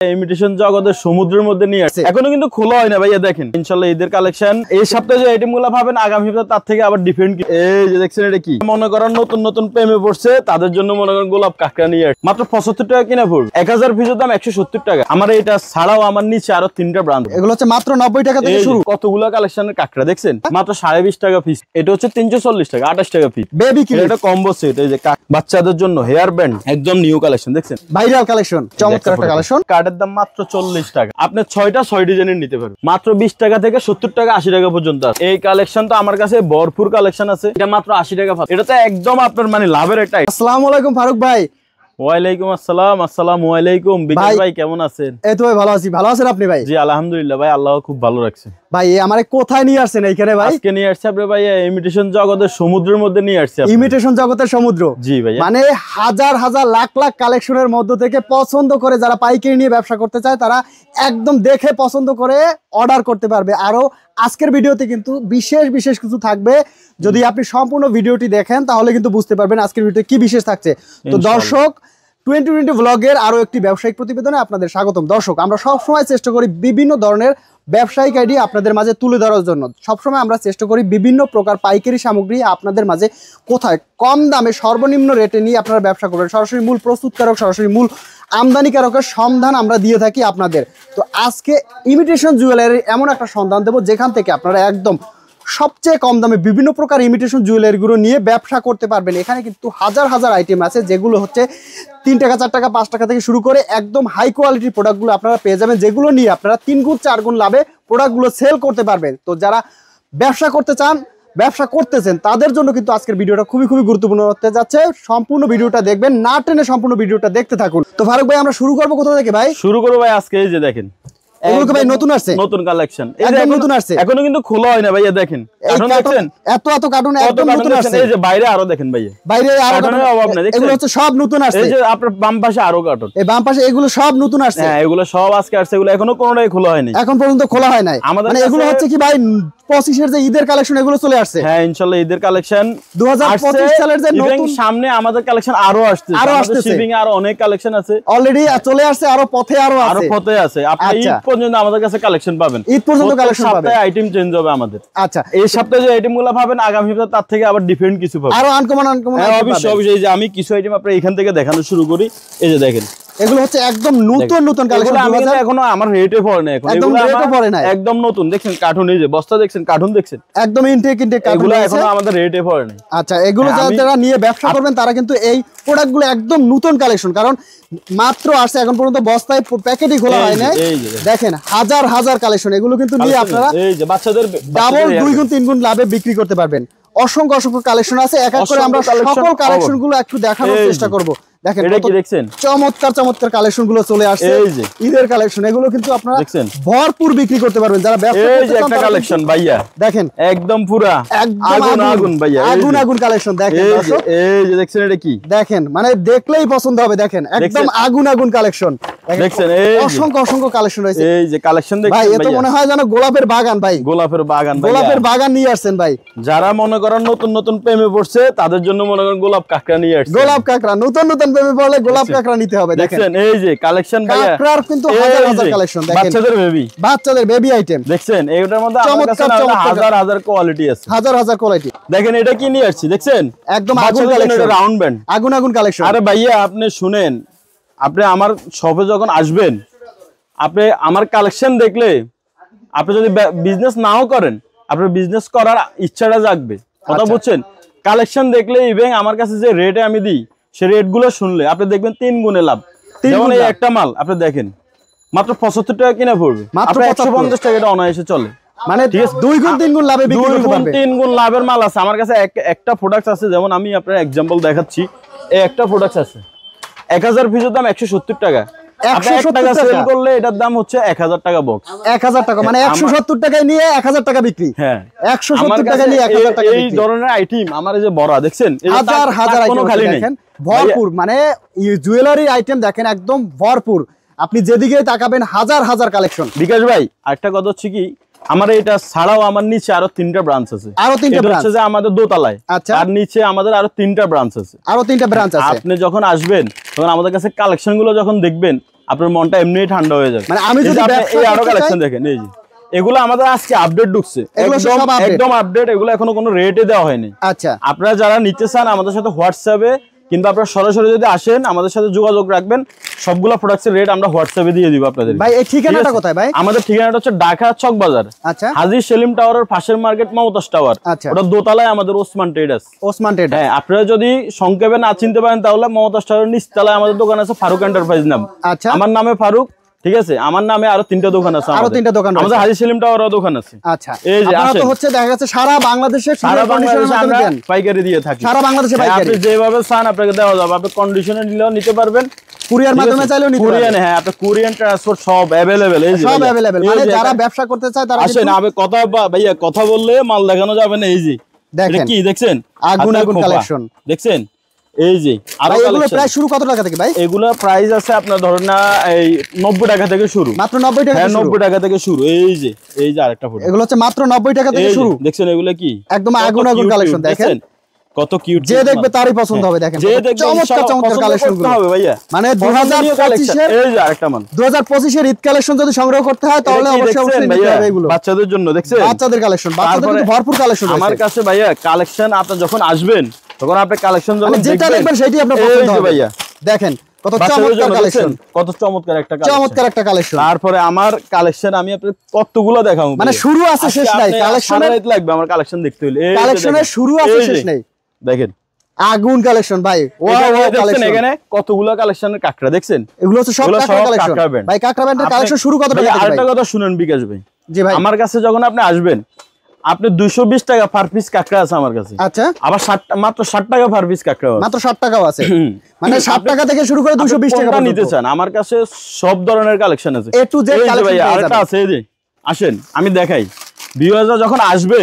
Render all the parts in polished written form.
Imitation জগতের সমুদ্রের মধ্যে নিয়ে আসছে, এখনো কিন্তু খোলা হয় না ভাইয়া। দেখেন ইনশাআল্লাহ ঈদের কালেকশন এই সপ্তাহে যে আইটেম গুলো পাবেন আগামী সপ্তাহে তার থেকে আবার ডিফারেন্ট। এই যে দেখছেন এটা কি, মনে করেন নতুন নতুন প্রেমে পড়ছে তাদের জন্য মনে করেন গোলাপ কাঁকড়া নিয়ে আসছে মাত্র 75 টাকা কিনা পড়বে। 1000 পিসের দাম 170 টাকা। আমার এটা ছাড়াও আমার নিচে আরো 3টা ব্র্যান্ড, এগুলো হচ্ছে মাত্র 90 টাকা থেকে শুরু। কতগুলো কালেকশনের কাঁকড়া দেখছেন, মাত্র 20.5 টাকা পিস। এটা হচ্ছে 340 টাকা, 28 টাকা পিস। বেবি কি এটা কম্বো সেট, এই যে বাচ্চাদের জন্য হেয়ার ব্যান্ড একদম নিউ কালেকশন দেখছেন, ভাইরাল কালেকশন, চমৎকার একটা কালেকশন। কার্ডের দাম মাত্র 40 টাকা। আপনি 6 ডিজাইনের নিতে পারবেন মাত্র 20 টাকা থেকে 70 টাকা 80 টাকা পর্যন্ত। এই কালেকশন তো আমার কাছে ভরপুর কালেকশন আছে, এটা মাত্র 80 টাকা। এটা তো একদম আপনার মানে লাভের একটা। আসসালামু আলাইকুম ফারুক ভাই। ওয়ালাইকুম আসসালাম। আসসালামু আলাইকুম বিকাশ ভাই, কেমন আছেন? এই তো ভাই ভালো আছি। ভালো আছেন আপনি ভাই? জি আলহামদুলিল্লাহ ভাই, আল্লাহ খুব ভালো রাখছে। ভাই আমারে কোথায় নিয়ে আসছেন এইখানে ভাই? আজকে নিয়ে আসছে আপনি ভাই ইমিটেশন জগতের সমুদ্রের মধ্যে নিয়ে আসছে। ইমিটেশন জগতের সমুদ্র, জি ভাই। মানে হাজার হাজার লাখ লাখ কালেকশনের মধ্য থেকে পছন্দ করে যারা পাইকারি নিয়ে ব্যবসা করতে চায় তারা একদম দেখে পছন্দ করে অর্ডার করতে পারবে। আরো আজকের ভিডিওতে কিন্তু বিশেষ বিশেষ কিছু থাকবে, যদি আপনি সম্পূর্ণ ভিডিওটি দেখেন তাহলে কিন্তু বুঝতে পারবেন আজকের ভিডিওতে কি বিশেষ থাকছে। তো দর্শক 2020 ব্লগের আরো একটি ব্যবসায়িক প্রতিবেদনে আপনাদের স্বাগতম। দর্শক আমরা সবসময় চেষ্টা করি বিভিন্ন ধরনের ব্যবসায়িক আইডিয়া আপনাদের মাঝে তুলে ধরার জন্য। সবসময় আমরা চেষ্টা করি বিভিন্ন প্রকার পাইকারি সামগ্রী আপনাদের মাঝে কোথায় কম দামে সর্বনিম্ন রেটে নিয়ে আপনারা ব্যবসা করবেন। সরাসরি মূল প্রস্তুতকারক, সরাসরি মূল আমদানিকারকের সন্ধান আমরা দিয়ে থাকি আপনাদের। তো আজকে ইমিটেশন জুয়েলারির এমন একটা সন্ধান দেবো যেখান থেকে আপনারা একদম সবচেয়ে কম দামে বিভিন্ন প্রকার ইমিটেশন জুয়েলারিগুলো নিয়ে ব্যবসা করতে পারবেন। এখানে কিন্তু হাজার হাজার আইটেম আছে যেগুলো হচ্ছে 3 টাকা 4 টাকা 5 টাকা থেকে শুরু করে একদম হাই কোয়ালিটির প্রোডাক্টগুলো আপনারা পেয়ে যাবেন, যেগুলো নিয়ে আপনারা 3 গুণ 4 গুণ লাভে প্রোডাক্টগুলো সেল করতে পারবেন। তো যারা ব্যবসা করতে চান, ব্যবসা করতেছেন, তাদের জন্য কিন্তু আজকের ভিডিওটা খুবই খুবই গুরুত্বপূর্ণ হতে যাচ্ছে। সম্পূর্ণ ভিডিওটা দেখবেন, না টেনে সম্পূর্ণ ভিডিওটা দেখতে থাকুন। তো ফারুক ভাই আমরা শুরু করবো কোথা থেকে ভাই? শুরু করবো ভাই আজকে এই যে দেখেন এগুলো ভাই নতুন আসছে, নতুন কালেকশন, একদম নতুন আসছে, এখনো কিন্তু খোলা হয় না ভাইয়া। দেখেন কার্টুন দেখছেন, এত এত কার্টুন একদম নতুন আসছে। এই যে বাইরে আরো দেখেন ভাইয়া, বাইরে আরো কার্টুনের অভাব নেই, এগুলো হচ্ছে সব নতুন আসছে। এই যে আপনার বাম পাশে আরো কার্টুন, এই বাম পাশে এগুলো সব নতুন আসছে। হ্যাঁ এগুলো সব আজকে আসছে, এগুলো এখনো কোনোটাই খোলা হয়নি, এখন পর্যন্ত খোলা হয় নাই। মানে এগুলো হচ্ছে কি ভাই 25 এর যে ঈদের কালেকশন এগুলো চলে আসছে। হ্যাঁ ইনশাআল্লাহ ঈদের কালেকশন 2025 সালের যে নতুন, সামনে আমাদের কালেকশন আরো আসছে, শিপিং এ আরো অনেক কালেকশন আছে, অলরেডি চলে আসছে, আরো পথে আরো আছে, আরো পথে আছে। আপনি ঈদ পর্যন্ত আমাদের কাছে কালেকশন পাবেন, ঈদ পর্যন্ত কালেকশন পাবেন। সপ্তাহে আইটেম চেঞ্জ হবে আমাদের। আচ্ছা এই সপ্তাহে যে আইটেমগুলো পাবেন আগামী সপ্তাহে তার থেকে আবার ডিফারেন্ট কিছু পাবেন, আরো আনকমন অবশ্যই অবশ্যই। যে আমি কিছু আইটেম আপনাদের এখান থেকে দেখানো শুরু করি। এই যে দেখেন এগুলো হচ্ছে একদম নতুন নতুন কালেকশন, আমি এখনো আমার রেটে পড়ে না, এখন একদম রেটে পড়ে না, একদম নতুন। দেখেন কার্টুন, এই যে বস্তা দেখছেন, কার্টুন দেখছেন, একদম ইনটেক কার্টুন, এগুলো এখনো আমাদের রেটে পড়ে না। আচ্ছা এগুলো যারা নিয়ে ব্যবসা করবেন তারা কিন্তু এই প্রোডাক্টগুলো একদম নতুন কালেকশন, কারণ মাত্র আসছে, এখন পর্যন্ত বস্তায় প্যাকেটই খোলা হয় না। দেখেন হাজার হাজার কালেকশন, এগুলো কিন্তু নিয়ে আপনারা এই যে বাচ্চাদের ডাবল 2 গুণ 3 গুণ লাভে বিক্রি করতে পারবেন। অসংখ্য অসংখ্য কালেকশন আছে, এক এক করে আমরা সকল কালেকশন গুলো একটু দেখানোর চেষ্টা করব। দেখেন এটা কি দেখছেন, চমৎকার চমৎকার কালেকশন গুলো চলে আসছে, ঈদের কালেকশন। এগুলো কিন্তু আপনারা ভরপুর বিক্রি করতে পারবেন যারা ব্যবসা করতে চান। এই যে একটা কালেকশন ভাইয়া, দেখেন একদম পুরা আগুন আগুন ভাইয়া, আগুন আগুন কালেকশন। দেখেন দর্শক এই যে দেখছেন এটা কি, দেখেন মানে দেখলেই পছন্দ হবে। দেখেন একদম আগুন আগুন কালেকশন, দেখছেন এই অসংখ্য অসংখ্য কালেকশন রয়েছে। এই যে কালেকশন দেখছেন ভাই, এটা মনে হয় যেন গোলাপের বাগান ভাই, গোলাপের বাগান, গোলাপের বাগান নিয়ে আসছেন ভাই। যারা মনে করেন নতুন নতুন প্রেমে পড়ছে তাদের জন্য মনে করেন গোলাপ কাঁকড়া নিয়ে আসছে, গোলাপ কাঁকড়া। নতুন নতুন প্রেমে পড়লে গোলাপ কাঁকড়া নিতে হবে। দেখেন এই যে কালেকশন ভাইয়া, কাঁকড়ার কিন্তু হাজার হাজার কালেকশন। দেখেন বাচ্চাদের বেবি আইটেম দেখছেন, এটার মধ্যে আমাদের কাছে হাজার হাজার কোয়ালিটি আছে, হাজার হাজার কোয়ালিটি। দেখেন এটা কি নিয়ে আসছে, দেখছেন একদম আগুন কালেকশন, রাউন্ড ব্যান্ড আগুন আগুন কালেকশন। আরে ভাইয়া আপনি শুনেন, আপনি আমার শপে যখন আসবেন, আপনি আমার কালেকশন দেখলে আপনি যদি বিজনেস নাও করেন, আপনার বিজনেস করার ইচ্ছাটা জাগবে। কথা বুঝছেন? কালেকশন দেখলে ইভেন আমার কাছে যে রেটে আমি দিই সে রেট গুলো শুনলে আপনি দেখবেন 3 গুণে লাভ। যেমন এই একটা মাল আপনি দেখেন মাত্র 75 টাকা কিনা পড়বে, মাত্র 150 টাকা এটা অনায়াসে চলে। মানে 2 গুণ 3 গুণ লাভে বিক্রি করতে পারবেন, 3 গুণ লাভের মাল আছে আমার কাছে। একটা প্রোডাক্ট আছে, যেমন আমি আপনার एग्जांपल দেখাচ্ছি। এই একটা প্রোডাক্ট আছে 1000 পিসের দাম 170 টাকা, 170 টাকা সেল করলে এটার দাম হচ্ছে 1000 টাকা বক্স। 1000 টাকা মানে 170 টাকায় নিয়ে 1000 টাকা বিক্রি। হ্যাঁ 170 টাকা নিয়ে 1000 টাকা বিক্রি। এই ধরনের আইটেম আমার এই যে বড়া দেখছেন, হাজার হাজার আইটেম দেখেন ভরপুর, মানে জুয়েলারি আইটেম দেখেন একদম ভরপুর। আপনি যেদিকে তাকাবেন হাজার হাজার কালেকশন। বিকাশ ভাই আরেকটা কথা হচ্ছে কি, আমার এটা ছাড়াও আমার নিচে আরো 3টা ব্রাঞ্চ আছে, আরো 3টা ব্রাঞ্চ আছে আমাদের দোতলায়। আচ্ছা আর নিচে আমাদের আরো 3টা ব্রাঞ্চ আছে, আরো 3টা ব্রাঞ্চ আছে। আপনি যখন আসবেন তখন আমাদের কাছে কালেকশন গুলো যখন দেখবেন আপনার মনটা এমনিই ঠান্ডা হয়ে যাবে। মানে আমি যদি এই আরো কালেকশন দেখেন, এই যে এগুলো আমাদের আজকে আপডেট ঢুকছে, একদম আপডেট, এগুলো এখনো কোনো রেটে দেওয়া হয়নি। আচ্ছা, আপনারা যারা নিতে চান আমাদের সাথে হোয়াটসঅ্যাপে কিংবা আপনারা সরাসরি যদি আসেন আমাদের সাথে যোগাযোগ রাখবেন, সবগুলো প্রোডাক্টের রেট আমরা হোয়াটসঅ্যাপে দিয়ে দিব আপনাদের। ভাই এই ঠিকানাটা কোথায় ভাই? আমাদের ঠিকানাটা হচ্ছে ঢাকা চক বাজার, আচ্ছা, হাজী সেলিম টাওয়ারের পাশের মার্কেট মমতাজ টাওয়ার, আচ্ছা, ওটা দোতলায় আমাদের ওসমান ট্রেডার্স। ওসমান ট্রেডার্স, হ্যাঁ, আপনারা যদি সংক্ষেপে না চিনতে পারেন তাহলে মমতাজ টাওয়ারের নিচতলায় আমাদের দোকান আছে, ফারুক এন্টারপ্রাইজ নাম। আচ্ছা, আমার নামে ফারুক, ঠিক আছে, আমার নামে আরো 3টা দোকান আছে, আরো 3টা দোকান আছে, আমাদের হাজী সেলিম টাওয়ারের দোকান আছে। আচ্ছা, এই যে আপনারা তো হচ্ছে দেখা যাচ্ছে সারা বাংলাদেশে আমরা পাইকারি দিয়ে থাকি, সারা বাংলাদেশে পাইকারি, আপনি যেভাবে চান আপনাকে দেওয়া যাবে, আপনি কন্ডিশনে নিলেও নিতে পারবেন, কুরিয়ার মাধ্যমে চাইলেও নিতে পারবেন। হ্যাঁ, আপনি কুরিয়ার ট্রান্সপোর্ট সব अवेलेबल, এই যে সব अवेलेबल, মানে যারা ব্যবসা করতে চায় তারা আসেন। আমি কথা ভাইয়া কথা বললে মাল দেখানো যাবে না। এই যে দেখেন কি দেখছেন, আগুন আগুন কালেকশন দেখছেন, এই যে আরো এগুলো প্রাইস শুরু কত টাকা থেকে ভাই? এগুলো প্রাইস আছে আপনার ধরেন না এই 90 টাকা থেকে শুরু, মাত্র 90 টাকা। হ্যাঁ, 90 টাকা থেকে শুরু। এই যে আরেকটা ফটো, এগুলো হচ্ছে মাত্র 90 টাকা থেকে শুরু। দেখছেন এগুলো কি একদম আগুন আগুন কালেকশন, দেখেন কত কিউট, যে দেখবে তারই পছন্দ হবে। দেখেন চমৎকার চমৎকার কালেকশন গুলো হবে ভাইয়া, মানে 2025 এর, এই যে আরেকটা মান 2025 এর ঈদ কালেকশন যদি সংগ্রহ করতে হয় তাহলে অবশ্যই নিতে হবে এগুলো। বাচ্চাদের জন্য দেখছেন, বাচ্চাদের কালেকশন, বাচ্চাদের কিন্তু ভরপুর কালেকশন আছে আমার কাছে ভাইয়া। কালেকশন আপনি যখন আসবেন তখন আপনি কালেকশন যখন যেটা দেখবেন সেটাই আপনার পছন্দ হবে ভাইয়া। দেখেন কত চমৎকার কালেকশন, কত চমৎকার একটা কালেকশন, চমৎকার একটা কালেকশন। তারপরে আমার কালেকশন আমি আপনাদের কতগুলো দেখাবো, মানে শুরু আছে শেষ নাই কালেকশনের, লাগবে আমার কালেকশন দেখতে হলে। কালেকশনের শুরু আছে শেষ নাই, দেখেন আগুন কালেকশন ভাই। দেখছেন এখানে কতগুলো কালেকশনের কাকড়া দেখছেন, এগুলো হচ্ছে সব কাকড়া কালেকশন ভাই। কাকড়া ব্যান্ডের কালেকশন শুরু কত টাকা? আরেকটা কথা শুনেন বিকাশ ভাই, জি ভাই, আমার কাছে যখন আপনি আসবেন আপনি 220 টাকা পার পিস কাকড়া আছে আমার কাছে। আচ্ছা, আবার মাত্র 60 টাকা পার পিস কাকড়া আছে, মাত্র 60 টাকাও আছে, মানে 60 টাকা থেকে শুরু করে 220 টাকা নিতে চান আমার কাছে সব ধরনের কালেকশন আছে, এ টু জেড কালেকশন ভাই। আরেকটা আছে, এই যে আসেন আমি দেখাই, ভিউয়াররা যখন আসবে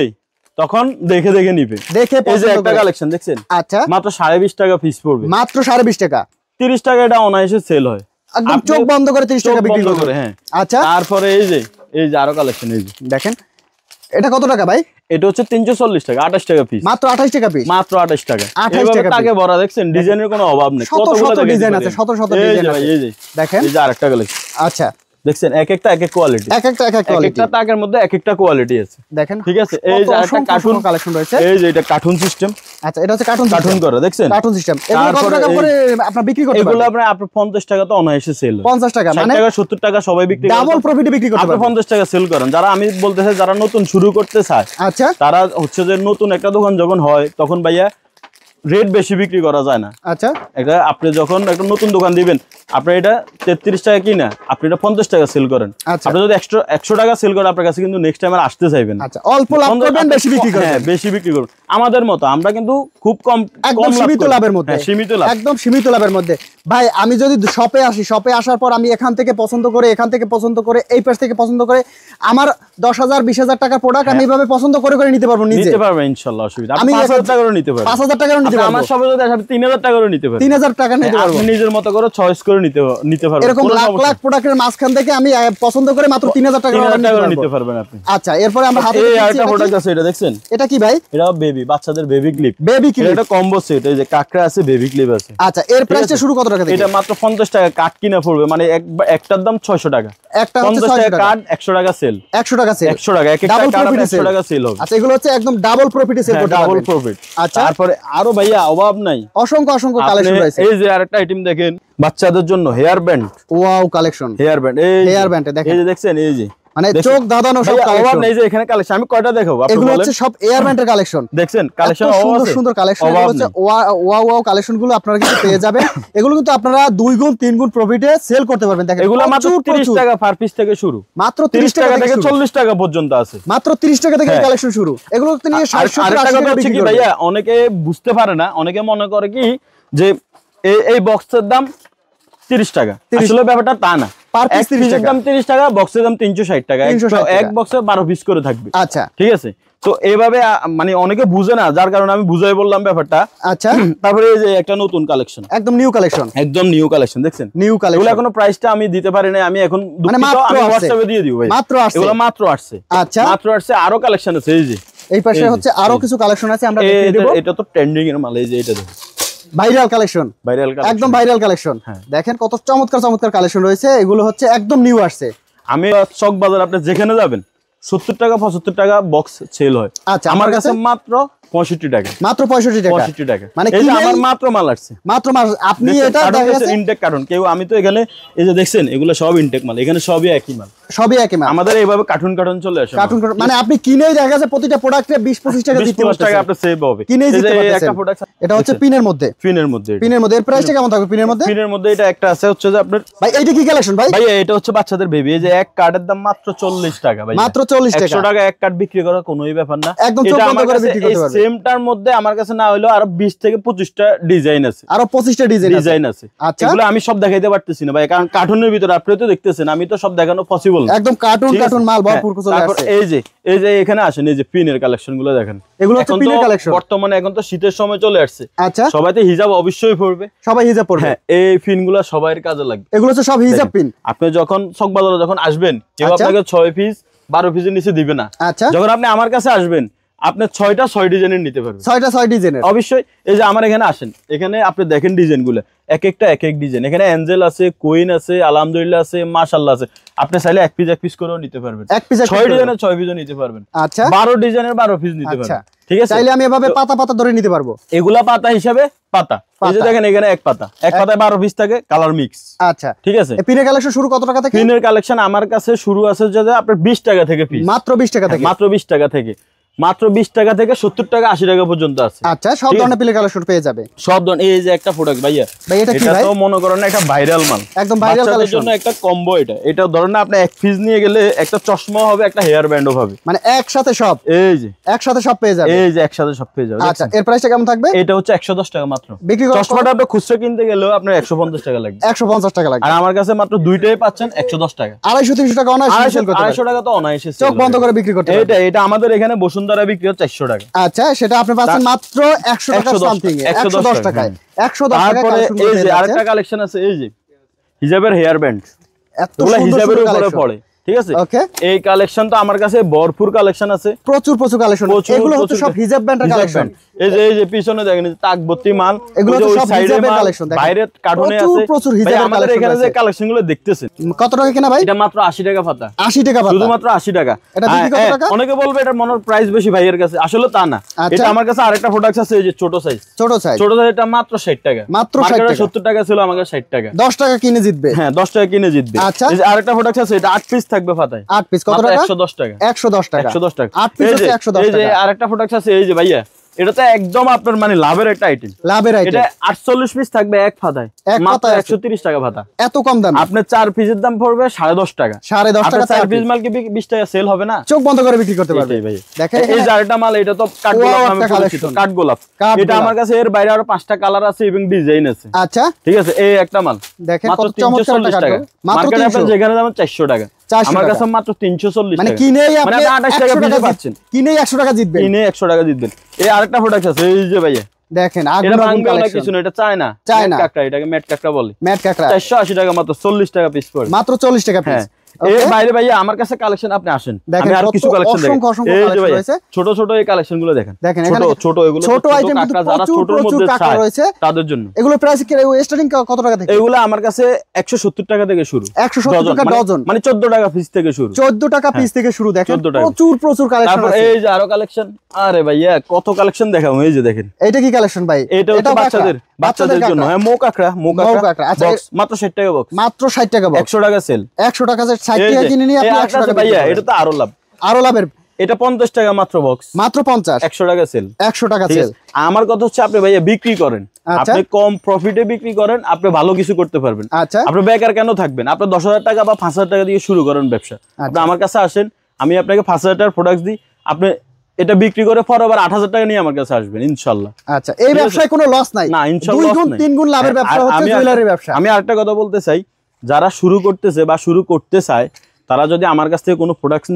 তখন দেখে দেখে নিবে, দেখে এই যে একটা কালেকশন দেখছেন, আচ্ছা, মাত্র 20.5 টাকা পিস পড়বে, মাত্র 20.5 টাকা। 30 টাকা এটা অনায়াসে সেল হয়, একদম চোখ বন্ধ করে 30 টাকা বিক্রি করে। হ্যাঁ, আচ্ছা, তারপরে এই যে আরো কালেকশন, এই যে দেখেন এটা কত টাকা ভাই? এটা হচ্ছে 340 টাকা, 28 টাকা পিস, মাত্র 28 টাকা পিস, মাত্র 28 টাকা। 28 টাকা টাকা ভরা, দেখছেন ডিজাইনের কোনো অভাব নেই, কতগুলো ডিজাইন আছে, শত শত ডিজাইন আছে। এই যে দেখেন, এই যে আরেকটা কালেকশন, আচ্ছা, দেখছেন এক একটা এক এক কোয়ালিটি, এক একটা কোয়ালিটি, একটা তাকের মধ্যে এক একটা কোয়ালিটি আছে, দেখেন ঠিক আছে। এই যে একটা কার্টুন কালেকশন রয়েছে, এই যে এটা কার্টুন সিস্টেম। আচ্ছা, এটা হচ্ছে কার্টুন করা, দেখছেন কার্টুন সিস্টেম। এগুলো কত টাকা করে আপনারা বিক্রি করতে পারেন? এগুলো আপনি 50 টাকা তো অনায়াসে সেল হয়, 50 টাকা, 60 মানে টাকা 70 টাকা সবাই বিক্রি করে, ডাবল প্রফিটে বিক্রি করতে পারেন। আপনি 50 টাকা সেল করেন। যারা আমি বলতেছি যারা নতুন শুরু করতে চায়, আচ্ছা, তারা হচ্ছে যে নতুন একটা দোকান যখন হয় তখন ভাইয়া রেট বেশি বিক্রি করা যায় না। আচ্ছা, এটা আপনি যখন একটা নতুন দোকান দিবেন, আপনি এটা 33 টাকা কিনা আপনি এটা 50 টাকা সেল করেন, আপনি যদি 100 টাকা সেল করেন আপনার কাছে কিন্তু নেক্সট টাইম আর আসতে চাইবেন। আচ্ছা, অল্প লাভ করবেন, বেশি বিক্রি করবেন। হ্যাঁ, বেশি বিক্রি করুন। আমাদের মতো আমরা কিন্তু খুব কম, একদম সীমিত লাভের মধ্যে, সীমিত লাভ, একদম সীমিত লাভের মধ্যে। ভাই আমি যদি শপে আসি, শপে আসার পর আমি এখান থেকে পছন্দ করে, এখান থেকে পছন্দ করে, এই পাশ থেকে পছন্দ করে, আমার 10,000 20,000 টাকার প্রোডাক্ট আমি এইভাবে পছন্দ করে করে নিতে পারবো, নিজে নিতে পারবেন ইনশাআল্লাহ, অসুবিধা। আপনি 5,000 টাকা করে নিতে পারবেন, 5,000 টাকা করে নিতে পারবো। আমার সবে যদি আসলে 3,000 টাকা করে নিতে পারবেন, 3,000 টাকা নিতে পারবো, আপনি নিজের মতো করে চয়েস করে নিতে পারবেন। এরকম লাখ লাখ প্রোডাক্টের মাঝখান থেকে আমি পছন্দ করে মাত্র 3,000 টাকা করে নিতে পারবেন আপনি। আচ্ছা, এরপরে আমরা হাতে এই আরেকটা প্রোডাক্ট আছে, এটা দেখছেন, এটা কি ভাই? এটা বেবি, বাচ্চাদের বেবি ক্লিপ, এটা কম্বো সেট, এই যে কাকড়া আছে, বেবি ক্লিপ আছে। আচ্ছা, এর প্রাইসটা শুরু কত টাকা থেকে? এটা মাত্র 50 টাকা কাট কিনা পড়বে, মানে একটার দাম 600 টাকা, একটা 50 টাকা কাট, 100 টাকা সেল, 100 টাকা সেল, 100 টাকা, এক একটা কাট 100 টাকা সেল হবে। আচ্ছা, এগুলো হচ্ছে একদম ডাবল প্রফিটে সেল করতে পারবেন, ডাবল প্রফিট। আচ্ছা, তারপরে আরো ভাইয়া অভাব নাই, অসংখ্য কালেকশন রয়েছে। এই যে আরেকটা আইটেম দেখেন, বাচ্চাদের জন্য hair band, wow collection, hair band, এই হেয়ার ব্যান্ড দেখেন, এই যে দেখছেন, এই যে মানে চোখ দাদানো সব কালেকশন। এই যে এখানে কালেকশন আমি কয়টা দেখাবো, এগুলো হচ্ছে সব এয়ার ব্যান্ডের কালেকশন, দেখছেন কালেকশন সুন্দর সুন্দর কালেকশন, এগুলো হচ্ছে ওয়াও কালেকশন গুলো আপনারা কিন্তু পেয়ে যাবেন। এগুলো কিন্তু আপনারা 2 গুণ 3 গুণ প্রফিটে সেল করতে পারবেন। দেখেন এগুলো মাত্র 30 টাকা পার পিস থেকে শুরু, মাত্র 30 টাকা থেকে 40 টাকা পর্যন্ত আছে, মাত্র 30 টাকা থেকে কালেকশন শুরু। এগুলো তো নিয়ে 60 টাকা হচ্ছে কি ভাইয়া, অনেকে বুঝতে পারে না, অনেকে মনে করে কি যে এই বক্সের দাম 30 টাকা, আসলে ব্যাপারটা তা না। এক পিসের দাম 30 টাকা, বক্সের দাম 360 টাকা, এক বক্সে 12 পিস করে থাকবে। আচ্ছা, ঠিক আছে। তো এইভাবে মানে অনেকে বুঝে না, যার কারণে আমি বুঝাই বললাম ব্যাপারটা। আচ্ছা, তারপরে এই যে একটা নতুন কালেকশন, একদম নিউ কালেকশন, একদম নিউ কালেকশন, দেখছেন নিউ কালেকশন। এগুলো এখনো প্রাইসটা আমি দিতে পারি না, আমি এখন দুঃখিত, আমি হোয়াটসঅ্যাপে দিয়ে দিব ভাই, মাত্র আসছে, এগুলো মাত্র আসছে। আচ্ছা, মাত্র আসছে, আরো কালেকশন আছে, এই যে এই পাশে হচ্ছে আরো কিছু কালেকশন আছে, আমরা দেখিয়ে দেব। এটা তো ট্রেন্ডিং এর মাল, এই যে এটা দেখুন, ভাইরাল কালেকশন, একদম ভাইরাল কালেকশন। দেখেন কত চমৎকার চমৎকার কালেকশন রয়েছে, এগুলো হচ্ছে একদম নিউ আসছে। আমি চক বাজার আপনি যেখানে যাবেন 70 টাকা 75 টাকা বক্স সেল হয়। আচ্ছা, আমার কাছে মাত্র 65 টাকা, মাত্র 65 টাকা, 65 টাকা। মানে এই যে আমার মাত্র মাল আসছে, মাত্র মাল। আপনি এটা দেখেন ইনটেক কার্টন, কেউ আমি তো এখানে এই যে দেখছেন এগুলো সব ইনটেক মাল, এখানে সবই একই মাল, সবই একই মাল। আমাদের এইভাবে কার্টুন চলে আসে। কার্টুন মানে আপনি কিনেই দেখা যাচ্ছে প্রতিটা প্রোডাক্টে 20-25 টাকা দিতে পারছেন, টাকা আপনি সেভ হবে। কিনেই দিতে পারছেন একটা প্রোডাক্ট, এটা হচ্ছে পিনের মধ্যে, পিনের মধ্যে, পিনের মধ্যে। এর প্রাইসটা কেমন থাকবে পিনের মধ্যে? পিনের মধ্যে এটা একটা আছে হচ্ছে যে আপনার ভাই এইটা কি কালেকশন ভাই? ভাই এটা হচ্ছে বাচ্চাদের বেবি, এই যে এক কার্ডের দাম মাত্র 40 টাকা ভাই, মাত্র 40 টাকা। 100 টাকা এক কার্ড বিক্রি করা কোনোই ব্যাপার না, একদম চোখ বন্ধ করে বিক্রি করতে পারবেন। সেমটার মধ্যে আমার কাছে না হলো আরো 20 থেকে 25টা ডিজাইন আছে, আরো 25টা ডিজাইন আছে। আচ্ছা, এগুলো আমি সব দেখাইতে পারতেছি না ভাই, কারণ কার্টুনের ভিতরে আপনি তো দেখতেছেন, আমি তো সব দেখানো পসিবল না, একদম কার্টুন মাল ভরপুর চলে আসছে। এই যে এখানে আসেন, এই যে পিনের কালেকশন গুলো দেখেন, এগুলো হচ্ছে পিনের কালেকশন। বর্তমানে এখন তো শীতের সময় চলে আসছে। আচ্ছা, সবাই তো হিজাব অবশ্যই পরবে, সবাই হিজাব পরবে। হ্যাঁ, এই পিনগুলো সবার কাজে লাগবে। এগুলো হচ্ছে সব হিজাব পিন। আপনি যখন চকবাজারে যখন আসবেন, কেউ আপনাকে 6 পিস 12 পিসের নিচে দিবে না। আচ্ছা, যখন আপনি আমার কাছে আসবেন, আপনি 6 ডিজাইনের নিতে পারবেন, 6 ডিজাইনের অবশ্যই। এই যে আমার এখানে আসেন, এখানে আপনি দেখেন ডিজাইনগুলো, এক একটা এক এক ডিজাইন। এখানে অ্যাঞ্জেল আছে, কুইন আছে, আলহামদুলিল্লাহ আছে, মাশাআল্লাহ আছে। আপনি চাইলে এক পিস করেও নিতে পারবেন, 6 ডিজাইনের 6 পিসও নিতে পারবেন। আচ্ছা, 12 ডিজাইনের 12 পিস নিতে পারবেন। ঠিক আছে, চাইলে আমি এভাবে পাতা পাতা ধরে নিতে পারবো। এগুলা পাতা হিসাবে পাতা, এই যে দেখেন এখানে এক পাতায় 12 পিস থাকে, কালার মিক্স। আচ্ছা, ঠিক আছে। পিনের কালেকশন শুরু কত টাকা থেকে? পিনের কালেকশন আমার কাছে শুরু আছে যে আপনার 20 টাকা থেকে পিস, মাত্র 20 টাকা থেকে, মাত্র 20 টাকা থেকে, মাত্র 20 টাকা থেকে 70 টাকা 80 টাকা পর্যন্ত আছে। আচ্ছা, সব ধরনের পিনের কালেকশন পেয়ে যাবে, সব ধরনের। এই যে একটা প্রোডাক্ট ভাইয়া, এটা কি ভাই? এটা তো মনে করেন একটা ভাইরাল মাল, একদম ভাইরাল কালেকশন জন্য একটা কম্বো। এটা ধরেন না, আপনি এক পিস নিয়ে গেলে একটা চশমা হবে, একটা হেয়ার ব্যান্ডও হবে, মানে একসাথে সব, এই যে একসাথে সব পেয়ে যাবে। এই যে একসাথে সব পেয়ে যাবে। আচ্ছা, এর প্রাইসটা কেমন থাকবে? এটা হচ্ছে 110 টাকা মাত্র বিক্রি। চশমাটা আপনি খুচরা কিনতে গেলেও আপনার 150 টাকা লাগবে, 150 টাকা লাগবে। আর আমার কাছে মাত্র দুইটাই পাচ্ছেন 110 টাকা। 250-300 টাকা অনায়াসে সেল করতে পারবেন। 250 টাকা তো অনায়াসে চোখ বন্ধ করে বিক্রি করতে পারবেন। এটা আমাদের এখানে বসুন্ধরা বিক্রি হচ্ছে 400 টাকা। আচ্ছা, সেটা আপনি পাচ্ছেন মাত্র 100 টাকা সামথিং এ, 110 টাকায়, 110 টাকা। তারপরে এই যে আরেকটা কালেকশন আছে, এই যে হিজাবের হেয়ার ব্যান্ড, এতগুলো হিজাবের উপরে পড়ে। ঠিক আছে, ওকে। এই কালেকশন তো আমার কাছে ভরপুর কালেকশন আছে, প্রচুর কালেকশন। এগুলো হচ্ছে সব হিজাব ব্যান্ডের কালেকশন। এই যে পিছনে দেখেন তাকবর্তি মাল, এগুলো সব হিজাবের কালেকশন। দেখেন বাইরে কার্টুনে আছে, প্রচুর হিজাবের কালেকশন। আমাদের এখানে যে কালেকশনগুলো দেখতেছেন, কত টাকা কিনা ভাই? এটা মাত্র 80 টাকা পাতা, 80 টাকা পাতা, শুধুমাত্র 80 টাকা। এটা বিক্রি কত টাকা? অনেকে বলবে এটা মনের প্রাইস বেশি ভাইয়ের কাছে, আসলে তা না। এটা আমার কাছে আরেকটা প্রোডাক্ট আছে, এই যে ছোট সাইজ, এটা মাত্র 60 টাকা, মাত্র 60 টাকা। 70 টাকা ছিল, আমাকে 60 টাকা। 10 টাকা কিনে জিতবে। হ্যাঁ, 10 টাকা কিনে জিতবে। আচ্ছা, এই যে আরেকটা প্রোডাক্ট আছে, এটা 8 পিস থাকবে পাতায়, 8 পিস কত টাকা? 110 টাকা, 110 টাকা, 110 টাকা। 8 পিস হচ্ছে 110 টাকা। এই যে আরেকটা প্রোডাক্ট আছে, এই যে ভাইয়া, এটা তো একদম আপনার মানে লাভের একটা আইটেম, লাভের আইটেম। এটা 48 পিস থাকবে এক পাতায়, মাত্র 130 টাকা পাতা। এত কম দাম? আপনার 4 পিসের দাম পড়বে 10.5 টাকা, 10.5 টাকা। 4 পিস মাল কি 20 টাকা সেল হবে না? চোখ বন্ধ করে বিক্রি করতে পারবে ভাই। দেখেন এই যে আরেকটা মাল, এটা তো কাঠগোলাপ নামে পরিচিত, কাঠগোলাপ। এটা আমার কাছে এর বাইরে আরো 5টা কালার আছে এবং ডিজাইন আছে। আচ্ছা, ঠিক আছে। এই একটা মাল দেখেন মাত্র কত চমৎকার টাকা, মাত্র 300। যেখানে দাম 400 টাকা, আমার কাছে মাত্র 340 টাকা। মানে কিনেই আপনি 28 টাকা পিস পাচ্ছেন, কিনেই 100 টাকা জিতবেন, কিনে 100 টাকা জিতবেন। এই আরেকটা প্রোডাক্ট আছে, এই যে ভাইয়া, দেখেন এটা বাংলা কিছু না, এটা চায়না কাকড়া, এটাকে ম্যাট কাকড়া বলে, ম্যাট কাকড়া। 480 টাকা মাত্র, 40 টাকা পিস পড়ে, মাত্র 40 টাকা পিস। এর বাইরে ভাইয়া আমার কাছে কালেকশন, আপনি আসেন, আমি আর কিছু কালেকশন দেখাই। এই যে ভাইয়া ছোট ছোট এই কালেকশন গুলো দেখেন, ছোট এগুলো ছোট আইটেম, যারা ছোটর মধ্যে চায় তাদের জন্য। এগুলো প্রাইস কি স্টার্টিং কত টাকা থেকে? এগুলো আমার কাছে 170 টাকা থেকে শুরু, 170 টাকা ডজন, মানে 14 টাকা পিস থেকে শুরু, 14 টাকা পিস থেকে শুরু। দেখেন প্রচুর কালেকশন আছে। এই যে আরো কালেকশন, আরে ভাইয়া কত কালেকশন দেখাবো। এই যে দেখেন, এটা কি কালেকশন ভাই? এটা হচ্ছে বাচ্চাদের জন্য, হ্যাঁ, মো কাকড়া। আচ্ছা, মাত্র 60 টাকা বক্স, মাত্র 60 টাকা বক্স, 100 টাকা সেল, 100 টাকা 60 টাকা কিনে নিয়ে আপনি 100 টাকা ভাইয়া। এটা তো আরো লাভ, আরো লাভের। এটা 50 টাকা মাত্র বক্স, মাত্র 50, 100 টাকা সেল, 100 টাকা সেল। আমার কথা হচ্ছে আপনি ভাইয়া বিক্রি করেন, আপনি কম প্রফিটে বিক্রি করেন, আপনি ভালো কিছু করতে পারবেন। আচ্ছা, আপনি বেকার কেন থাকবেন? আপনি 10,000 টাকা বা 5,000 টাকা দিয়ে শুরু করেন ব্যবসা। আপনি আমার কাছে আসেন, আমি আপনাকে 5,000 টাকার প্রোডাক্ট দিই, আপনি এটা বিক্রি করে পরে আবার 8,000 টাকা নিয়ে আমার কাছে আসবেন ইনশাআল্লাহ। আচ্ছা, এই ব্যবসায় কোনো লস নাই না, ইনশাআল্লাহ 2 গুণ 3 গুণ লাভের ব্যবসা হচ্ছে জুয়েলারি ব্যবসা। আমি আরেকটা কথা বলতে চাই, যারা শুরু করতেছে বা শুরু করতে চায়, তারা যদি আমার কাছ থেকে কোনো প্রোডাক্ট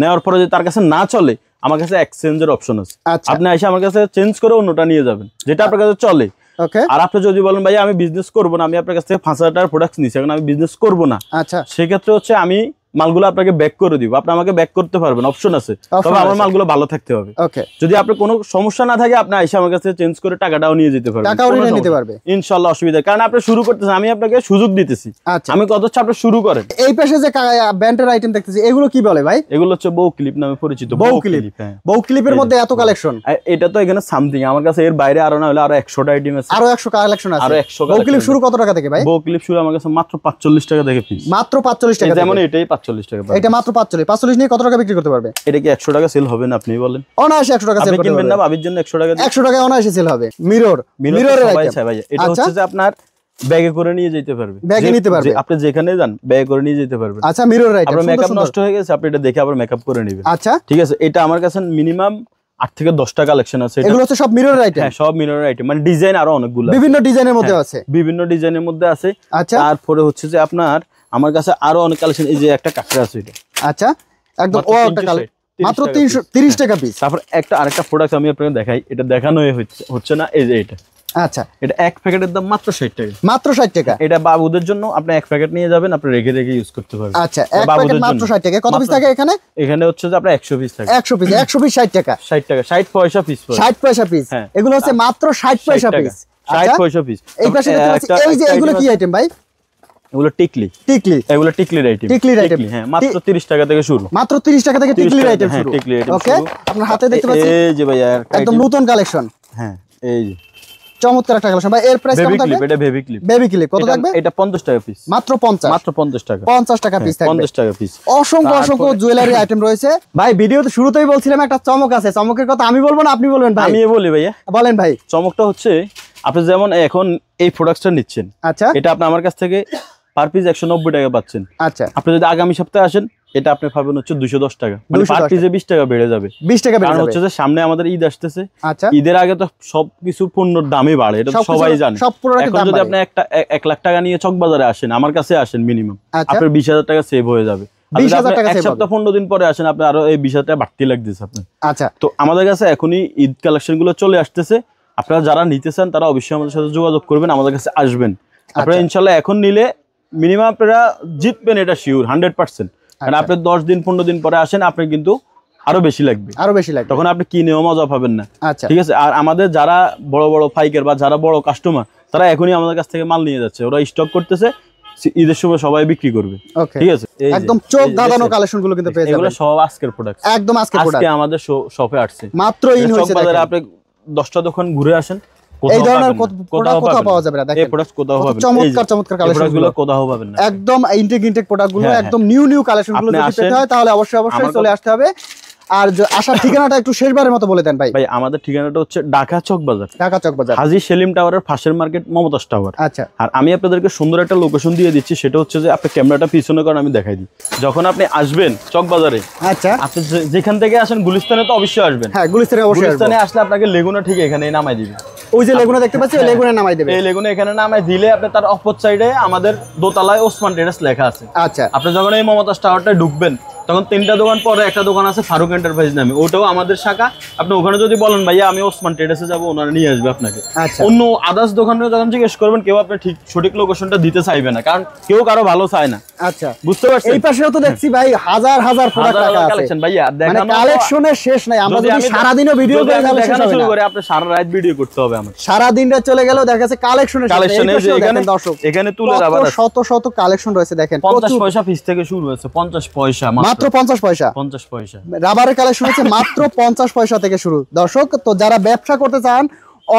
নেওয়ার পরে যদি তার কাছে না চলে, আমার কাছে এক্সচেঞ্জের অপশন আছে। আপনি এসে আমার কাছে চেঞ্জ করে অন্যটা নিয়ে যাবেন, যেটা আপনার কাছে চলে। আর আপনি যদি বলেন ভাই আমি বিজনেস করবো না, আমি আপনার কাছ থেকে 5,000 টাকার প্রোডাক্ট নিচ্ছি, এখন আমি বিজনেস করবো না, আচ্ছা, সেক্ষেত্রে হচ্ছে আমি মালগুলো আপনাকে ব্যাক করে দিব, আপনি আমাকে ব্যাক করতে পারবেন, অপশন আছে, তবে আমার মালগুলো ভালো থাকতে হবে। ওকে, যদি আপনার কোনো সমস্যা না থাকে আপনি আইসা আমার কাছে চেঞ্জ করে টাকাটাও নিয়ে যেতে পারবেন, টাকাও নিতে পারবে ইনশাআল্লাহ, অসুবিধা। কারণ আপনি শুরু করতেছেন, আমি আপনাকে সুযোগ দিতেছি। আচ্ছা, আমি কত হচ্ছে আপনি শুরু করেন। এই পাশে যে ব্যান্ডের আইটেম দেখতেছি এগুলো কি বলে ভাই? এগুলো হচ্ছে বউ ক্লিপ নামে পরিচিত। বউ ক্লিপ, বউ ক্লিপের মধ্যে এত কালেকশন? এটা তো এখানে সামথিং, আমার কাছে এর বাইরে আরো না হলে আরো 100টা আইটেম আছে, আরো 100 কালেকশন আছে। আরো 100 বউ ক্লিপ শুরু কত টাকা থেকে ভাই? বউ ক্লিপ শুরু আমার কাছে মাত্র 45 টাকা থেকে পিস, মাত্র 45 টাকা। যেমন এটাই 45 টাকা, এটা মাত্র 45 নিয়ে কত টাকা বিক্রি করতে পারবে? এটা কি 100 টাকা সেল হবে না? আপনি বলেন। অনায়াসে 100 টাকা সেল করতে কিনবেন না ভাবির জন্য 100 টাকা, 100 টাকায় অনায়াসে সেল হবে। মিররের সবাই চায় ভাই। এটা হচ্ছে যে আপনার ব্যাগে করে নিয়ে যেতে পারবে, ব্যাগে নিতে পারবে, আপনি যেখানে যান ব্যাগে করে নিয়ে যেতে পারবেন। আচ্ছা, মিররের আইটেম, আপনার মেকআপ নষ্ট হয়ে গেছে, আপনি এটা দেখে আবার মেকআপ করে নেবেন। আচ্ছা, ঠিক আছে। এটা আমার কাছে মিনিমাম 8 থেকে 10টা কালেকশন আছে। এগুলো হচ্ছে সব মিররের আইটেম? হ্যাঁ, সব মিররের আইটেম, মানে ডিজাইন আরো অনেকগুলো, বিভিন্ন ডিজাইনের মধ্যে আছে, বিভিন্ন ডিজাইনের মধ্যে আছে। আচ্ছা, তারপরে হচ্ছে যে আপনার আমার কাছে আরো অনেক কালেকশন, এই যে একটা কাঁকড়া আছে এটা, আচ্ছা, একদম ও একটা কালেকশন মাত্র 330 টাকা পিস। তারপর আরেকটা প্রোডাক্ট আমি আপনাকে দেখাই, এটা দেখানো হচ্ছে না, এই যে এটা। আচ্ছা, এটা এক প্যাকেটের দাম মাত্র 60 টাকা, মাত্র 60 টাকা। এটা বাবুদের জন্য আপনি এক প্যাকেট নিয়ে যাবেন, আপনি রেখে ইউজ করতে পারবেন। আচ্ছা, এক প্যাকেট মাত্র 60 টাকা। কত পিস থাকে এখানে? এখানে হচ্ছে যে আপনার 100 পিস থাকে। 100 পিস 60 টাকা, 60 টাকা, 60 পয়সা পিস, 60 পয়সা পিস। এগুলো হচ্ছে মাত্র 60 পয়সা পিস, 60 পয়সা পিস। এই পাশে দেখতে পাচ্ছি, এই যে এগুলো কি আইটেম ভাই? এগুলো টিকলি, এগুলো টিকলির আইটেম, হ্যাঁ, মাত্র 30 টাকা থেকে শুরু, মাত্র 30 টাকা থেকে টিকলির আইটেম শুরু। ওকে, আপনার হাতে দেখতে পাচ্ছি এই যে ভাই একদম নতুন কালেকশন। হ্যাঁ, এই যে চমৎকার একটা কালেকশন ভাই। এর প্রাইস কেমন থাকবে? এটা বেবি ক্লিপ, কত থাকবে? এটা 50 টাকা পিস, মাত্র 50 টাকা, 50 টাকা পিস থাকবে, 50 টাকা পিস। অসংখ্য জুয়েলারি আইটেম রয়েছে ভাই। ভিডিওতে শুরুতেই বলছিলাম একটা চমক আছে, চমকের কথা আমি বলবো না আপনি বলবেন ভাই? আমি বলি ভাইয়া, বলেন ভাই। চমকটা হচ্ছে আপনি যেমন এখন এই প্রোডাক্টটা নিচ্ছেন, আচ্ছা, এটা আপনি আমার কাছ থেকে পার পিস 190 টাকা পাচ্ছেন। আচ্ছা, আপনি যদি আগামী সপ্তাহে আসেন এটা আপনি পাবেন হচ্ছে 210 টাকা, মানে পার পিসে 20 টাকা বেড়ে যাবে, 20 টাকা বেড়ে কারণ যাবে। হচ্ছে যে সামনে আমাদের ঈদ আসতেছে। আচ্ছা, ঈদের আগে তো সবকিছু পণ্যের দামই বাড়ে, এটা সবাই জানে। এখন যদি আপনি 1 লাখ টাকা নিয়ে চকবাজারে আসেন, আমার কাছে আসেন, মিনিমাম আপনার 20,000 টাকা সেভ হয়ে যাবে। 20,000 টাকা এক সপ্তাহ 15 দিন পরে আসেন, আপনি আরো এই 20,000 টাকা বাড়তি লাগতেছে আপনার। আচ্ছা, তো আমাদের কাছে এখনই ঈদ কালেকশন গুলো চলে আসতেছে, আপনারা যারা নিতে চান তারা অবশ্যই আমাদের সাথে যোগাযোগ করবেন, আমাদের কাছে আসবেন। আপনারা ইনশাল্লাহ এখন নিলে মিনিমাম আপনারা জিতবেন, এটা শিওর 100%। কারণ আপনি 10 দিন 15 দিন পরে আসেন, আপনি কিন্তু আরো বেশি লাগবে, তখন আপনি কিনেও মজা পাবেন না। আচ্ছা, ঠিক আছে। আর আমাদের যারা বড় বড় পাইকার বা যারা বড় কাস্টমার, তারা এখনই আমাদের কাছ থেকে মাল নিয়ে যাচ্ছে, ওরা স্টক করতেছে, ঈদের সময় সবাই বিক্রি করবে। ঠিক আছে, একদম চোখ ধাঁধানো কালেকশন গুলো কিন্তু পেয়ে যাবেন। এগুলো সব আজকের প্রোডাক্ট, একদম আজকের প্রোডাক্ট, আজকে আমাদের শপে আসছে, মাত্র ইন হয়েছে। বাজারে আপনি 10টা দোকান ঘুরে আসেন, এই ধরনের প্রোডাক্ট কোথাও পাওয়া যাবে না। দেখেন এই প্রোডাক্ট কোথাও পাবেন, চমৎকার কালেকশন গুলো কোথাও পাবেন না, একদম ইনটেক প্রোডাক্ট গুলো, একদম নিউ কালেকশন গুলো যদি পেতে হয় তাহলে অবশ্যই চলে আসতে হবে। আর আসার ঠিকানাটা একটু শেষবারের মতো বলে দেন ভাই। ভাই আমাদের ঠিকানাটা হচ্ছে ঢাকা চকবাজার, হাজী সেলিম টাওয়ারের পাশের মার্কেট মমতাজ টাওয়ার। আচ্ছা, আর আমি আপনাদেরকে সুন্দর একটা লোকেশন দিয়ে দিচ্ছি, সেটা হচ্ছে যে আপনি ক্যামেরাটা পিছনে করেন, আমি দেখাই দিই। যখন আপনি আসবেন চকবাজারে, আচ্ছা, আপনি যেখান থেকে আসেন গুলিস্তানে তো অবশ্যই আসবেন। হ্যাঁ, গুলিস্তানে আসলে আপনাকে লেগুনা ঠিক এখানে নামাই দিবে, ওই যে লেগুনা দেখতে পাচ্ছি, ওই লেগুনা নামাই দেবে। এই লেগুনা এখানে নামাই দিলে আপনি তার অপর সাইডে আমাদের দোতলায় ওসমান ট্রেডার্স লেখা আছে। আচ্ছা, আপনি যখন এই মমতাজ টাওয়ারটা ঢুকবেন, তখন 3টা দোকান পরে একটা দোকান আছে ফারুক এন্টারপ্রাইজ নামে, ওটাও আমাদের শাখা। আপনি ওখানে যদি বলেন ভাইয়া আমি ওসমান ট্রেডার্সে যাবো, ওনারা নিয়ে আসবে আপনাকে। অন্য আদার্স দোকানে যখন জিজ্ঞেস করবেন, কেউ আপনি সঠিক লোকেশনটা দিতে চাইবে না, কারণ কেউ কারো ভালো চায় না। আচ্ছা, বুঝতে পারছেন? এই পাশেও তো দেখছি ভাই হাজার প্রোডাক্ট রাখা আছে কালেকশন ভাইয়া, মানে কালেকশনের শেষ নাই। আমরা যদি সারা দিনও ভিডিও করে দেখানো শুরু করি, আপনি সারা রাত ভিডিও করতে হবে আমাদের। সারা দিনটা চলে গেল, দেখা যাচ্ছে কালেকশনের দর্শক এখানে তুলে রাবার আছে, শত কালেকশন রয়েছে। দেখেন 50 পয়সা পিস থেকে শুরু হয়েছে, 50 পয়সা মাত্র 50 পয়সা, 50 পয়সা রাবারের কালেকশন হচ্ছে মাত্র 50 পয়সা থেকে শুরু। দর্শক, তো যারা ব্যবসা করতে চান,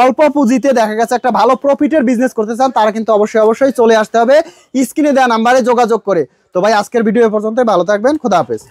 অল্প পুঁজিতে দেখা গেছে একটা ভালো প্রফিটের বিজনেস করতে চান, তারা কিন্তু অবশ্যই চলে আসতে হবে স্ক্রিনে দেওয়া নাম্বারে যোগাযোগ করে। তো ভাই আজকের ভিডিও পর্যন্ত, ভালো থাকবেন, খোদা হাফেজ।